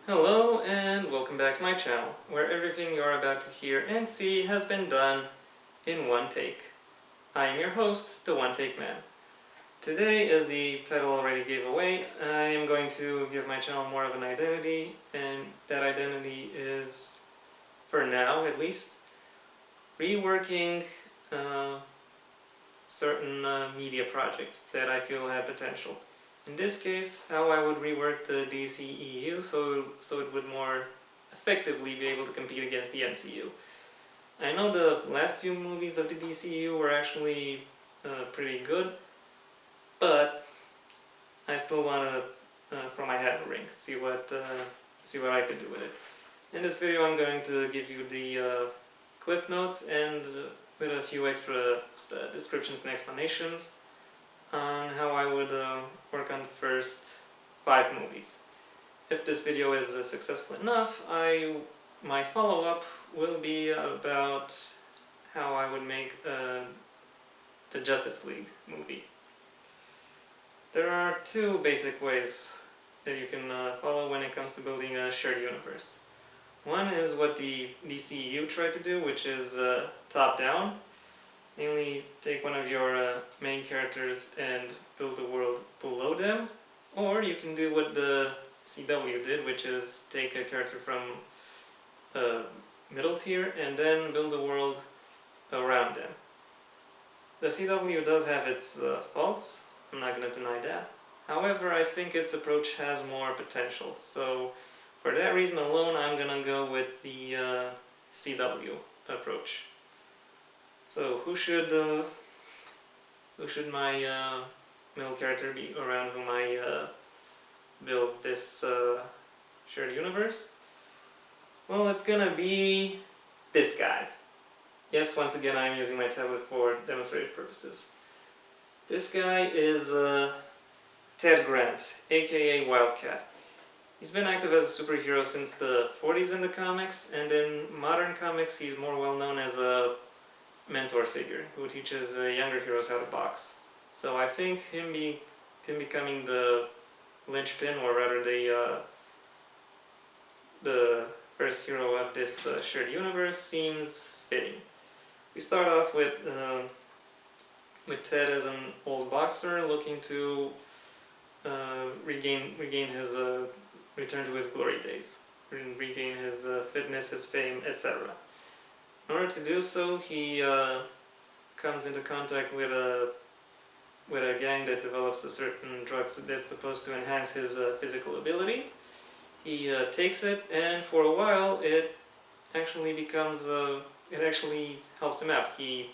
Hello and welcome back to my channel, where everything you are about to hear and see has been done in one take. I am your host, the One Take Man. Today, as the title already gave away, I am going to give my channel more of an identity, and that identity is, for now at least, reworking certain media projects that I feel have potential. In this case, how I would rework the DCEU so it would more effectively be able to compete against the MCU. I know the last few movies of the DCEU were actually pretty good, but I still want to throw my hat in the ring, see what I could do with it. In this video, I'm going to give you the cliff notes and with a few extra descriptions and explanations on how I would work on the first 5 movies. If this video is successful enough, my follow-up will be about how I would make the Justice League movie. There are 2 basic ways that you can follow when it comes to building a shared universe. One is what the DCEU tried to do, which is top-down. Namely, take one of your main characters and build a world below them. Or you can do what the CW did, which is take a character from middle tier and then build a world around them. The CW does have its faults, I'm not going to deny that. However, I think its approach has more potential, so for that reason alone I'm going to go with the CW approach. So who should my middle character be around whom I build this shared universe? Well, it's gonna be this guy. Yes, once again I am using my tablet for demonstrative purposes. This guy is Ted Grant, aka Wildcat. He's been active as a superhero since the 40s in the comics, and in modern comics he's more well known as a mentor figure who teaches younger heroes how to box. So I think him becoming the linchpin, or rather the first hero of this shared universe, seems fitting. We start off with Ted as an old boxer looking to regain his return to his glory days, regain his fitness, his fame, etc. In order to do so, he comes into contact with a gang that develops a certain drug that's supposed to enhance his physical abilities. He takes it, and for a while it actually becomes it actually helps him out. He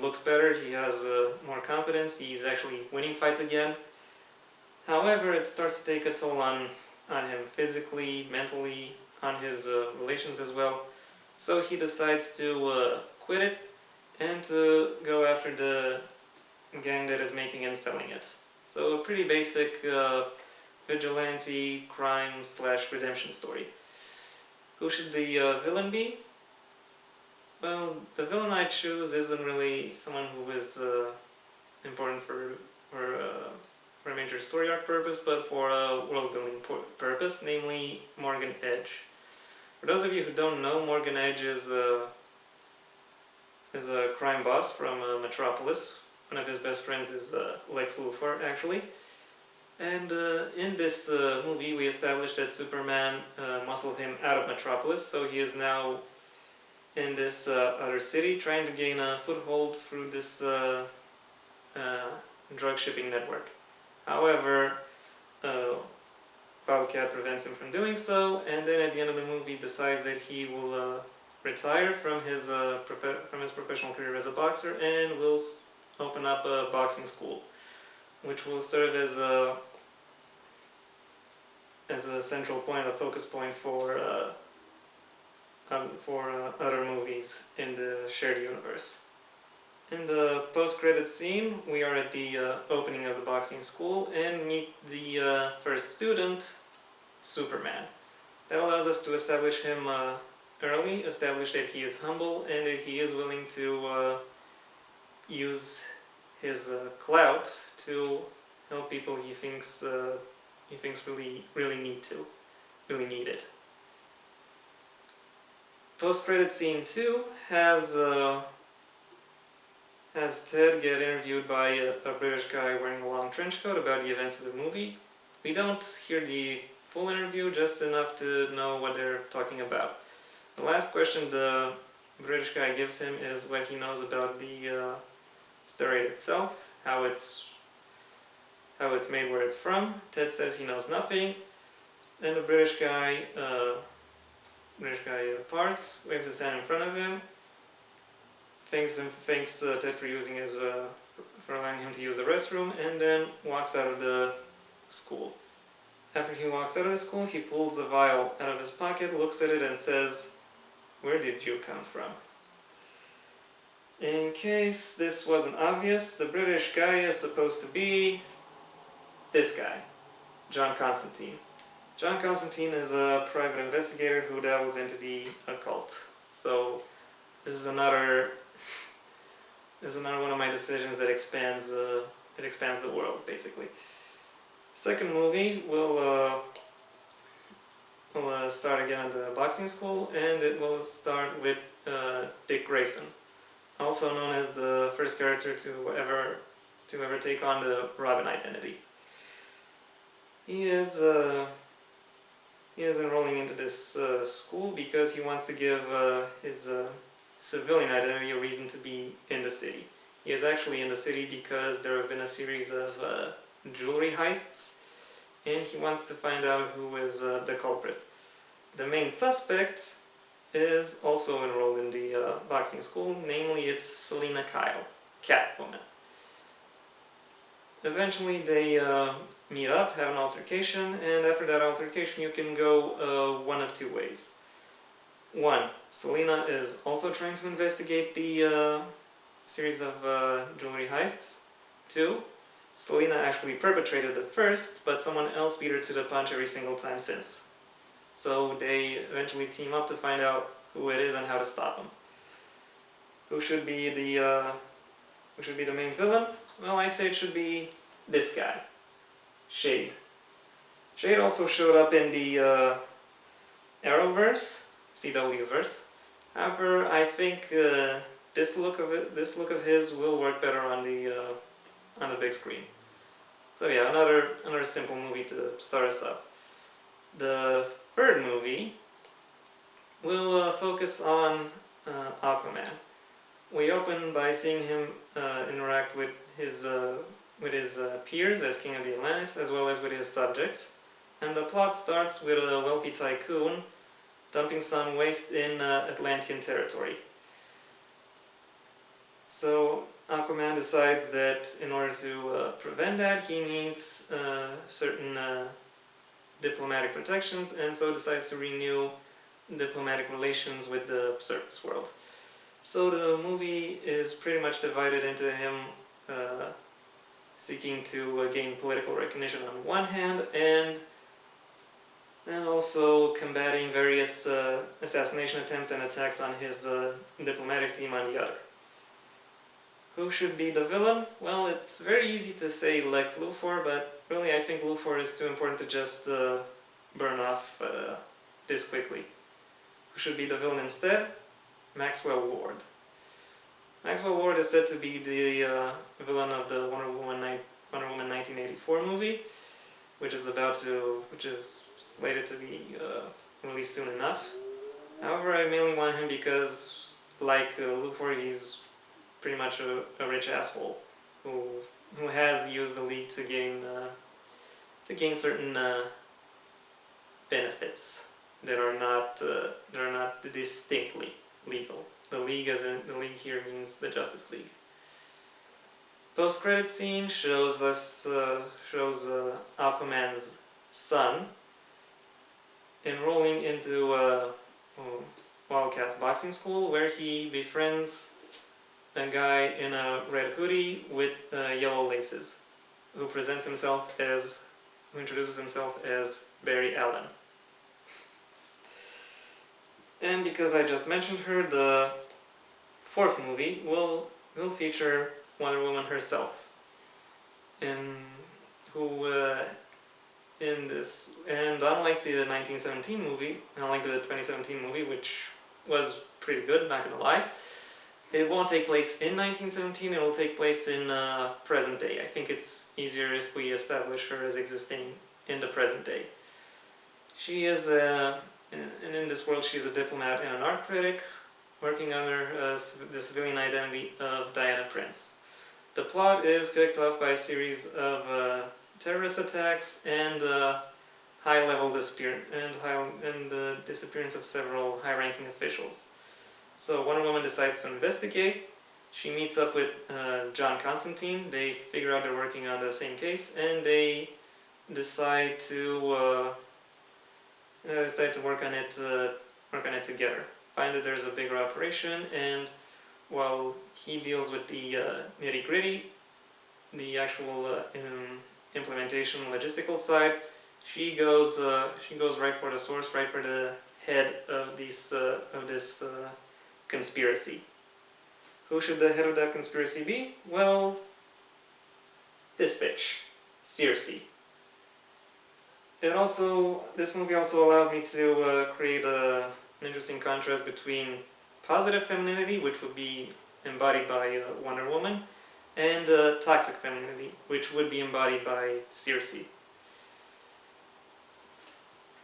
looks better, he has more confidence, he's actually winning fights again. However, it starts to take a toll on him physically, mentally, on his relations as well. So he decides to quit it and to go after the gang that is making and selling it. So a pretty basic vigilante crime / redemption story. Who should the villain be? Well, the villain I choose isn't really someone who is important for a major story arc purpose, but for a world building purpose, namely Morgan Edge. For those of you who don't know, Morgan Edge is a crime boss from Metropolis. One of his best friends is Lex Luthor, actually. And in this movie we established that Superman muscled him out of Metropolis, so he is now in this other city trying to gain a foothold through this drug shipping network. However, Wildcat prevents him from doing so, and then at the end of the movie decides that he will retire from his professional career as a boxer and will open up a boxing school, which will serve as a central point, a focus point for other movies in the shared universe. In the post-credit scene, we are at the opening of the boxing school and meet the first student, Superman. That allows us to establish him early, establish that he is humble and that he is willing to use his clout to help people he thinks really need to. really needed. Post-credit scene 2 has Ted get interviewed by a British guy wearing a long trench coat about the events of the movie. We don't hear the full interview, just enough to know what they're talking about. The last question the British guy gives him is what he knows about the steroid itself, how it's made, where it's from. Ted says he knows nothing. Then the British guy parts, waves his hand in front of him, thanks Ted for allowing him to use the restroom, and then walks out of the school. After he walks out of the school, he pulls a vial out of his pocket, looks at it, and says, "Where did you come from?" In case this wasn't obvious, the British guy is supposed to be this guy, John Constantine. John Constantine is a private investigator who dabbles into the occult. So this is another one of my decisions that expands the world, basically. Second movie will start again at the boxing school, and it will start with Dick Grayson, also known as the first character to ever take on the Robin identity. He is enrolling into this school because he wants to give his civilian identity a reason to be in the city. He is actually in the city because there have been a series of jewelry heists, and he wants to find out who is the culprit. The main suspect is also enrolled in the boxing school, namely it's Selina Kyle, Catwoman. Eventually they meet up, have an altercation, and after that altercation you can go one of two ways. One, Selina is also trying to investigate the series of jewelry heists. Two, Selina actually perpetrated the first, but someone else beat her to the punch every single time since. So they eventually team up to find out who it is and how to stop him. Who should be the main villain? Well, I say it should be this guy, Shade. Shade also showed up in the Arrowverse, CW-verse. However, I think this look of his will work better on the big screen. So yeah, another simple movie to start us up. The third movie will focus on Aquaman. We open by seeing him interact with his peers as King of the Atlantis, as well as with his subjects. And the plot starts with a wealthy tycoon dumping some waste in Atlantean territory. So Aquaman decides that in order to prevent that, he needs certain diplomatic protections, and so decides to renew diplomatic relations with the surface world. So the movie is pretty much divided into him seeking to gain political recognition on one hand, and also combating various assassination attempts and attacks on his diplomatic team on the other. Who should be the villain? Well, it's very easy to say Lex Luthor, but really I think Luthor is too important to just burn off this quickly. Who should be the villain instead? Maxwell Lord. Maxwell Lord is said to be the villain of the Wonder Woman 1984 movie, which is slated to be released soon enough. However, I mainly want him because, like Luthor, he's pretty much a rich asshole who has used the League to gain certain benefits that are not distinctly legal. The League, as in the League here, means the Justice League. Post-credit scene shows Aquaman's son enrolling into Wildcat's boxing school, where he befriends a guy in a red hoodie with yellow laces, who introduces himself as Barry Allen. And because I just mentioned her, the fourth movie will feature Wonder Woman herself, who in this, and unlike the 1917 movie, unlike the 2017 movie, which was pretty good, not gonna lie, it won't take place in 1917, it'll take place in present day. I think it's easier if we establish her as existing in the present day. She is and in this world she's a diplomat and an art critic, working under the civilian identity of Diana Prince. The plot is kicked off by a series of terrorist attacks and high-level disappearance and the disappearance of several high-ranking officials. So Wonder Woman decides to investigate. She meets up with John Constantine. They figure out they're working on the same case, and they decide to work on it together. Find that there's a bigger operation, and while he deals with the nitty-gritty, the actual implementation logistical side, she goes right for the source, right for the head of this conspiracy. Who should the head of that conspiracy be? Well, this bitch, Circe. This movie also allows me to create an interesting contrast between positive femininity, which would be embodied by Wonder Woman, and toxic femininity, which would be embodied by Circe.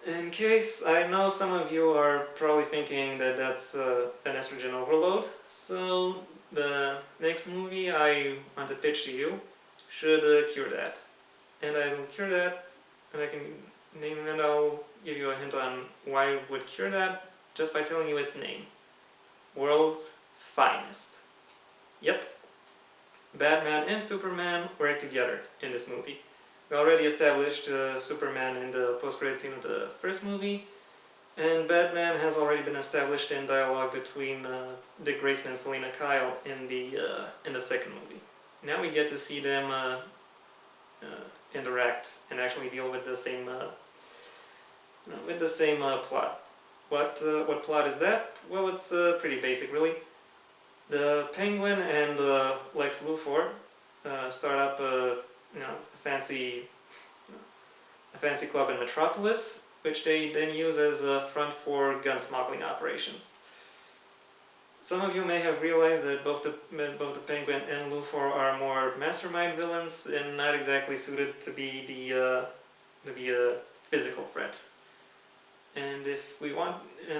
In case, I know some of you are probably thinking that that's an estrogen overload, so the next movie I want to pitch to you should cure that. And I'll cure that, and I'll give you a hint on why it would cure that just by telling you its name. World's Finest. Yep. Batman and Superman work together in this movie. We already established Superman in the post-credit scene of the first movie, and Batman has already been established in dialogue between Dick Grayson and Selina Kyle in the second movie. Now we get to see them interact and actually deal with the same plot. What plot is that? Well, it's pretty basic, really. The Penguin and Lex Luthor start up a fancy club in Metropolis, which they then use as a front for gun smuggling operations. Some of you may have realized that both the Penguin and Luthor are more mastermind villains and not exactly suited to be a physical threat. And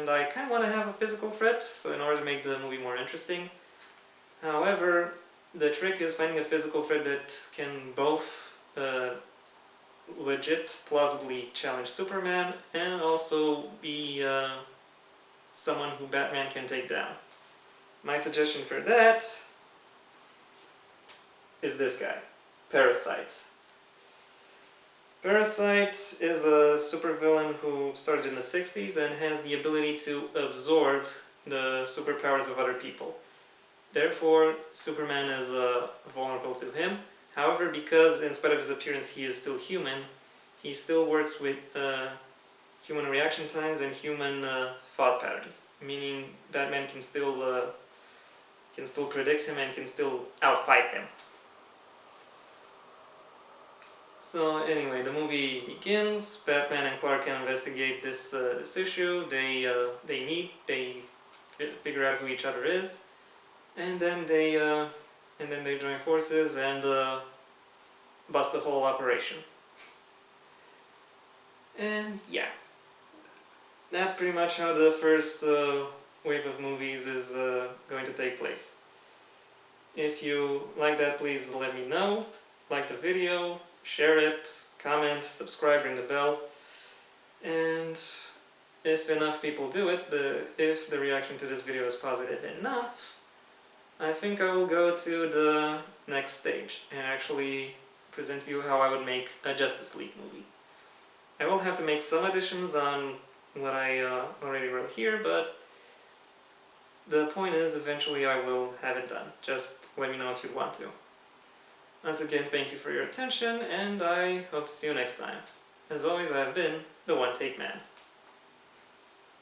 I kind of want to have a physical threat, so in order to make the movie more interesting. However, the trick is finding a physical threat that can both plausibly challenge Superman and also be someone who Batman can take down. My suggestion for that is this guy, Parasite. Parasite is a supervillain who started in the 60s and has the ability to absorb the superpowers of other people. Therefore, Superman is vulnerable to him. However, because in spite of his appearance he is still human, he still works with human reaction times and human thought patterns. Meaning, Batman can still predict him and can still outfight him. So anyway, the movie begins. Batman and Clark Kent investigate this issue. They meet. They figure out who each other is, and then they join forces and bust the whole operation. And yeah, that's pretty much how the first wave of movies is going to take place. If you like that, please let me know. Like the video, share it, comment, subscribe, ring the bell. And if enough people do it, if the reaction to this video is positive enough, I think I will go to the next stage and actually present to you how I would make a Justice League movie. I will have to make some additions on what I already wrote here, but the point is, eventually I will have it done. Just let me know if you want to. Once again, thank you for your attention, and I hope to see you next time. As always, I have been the One Take Man.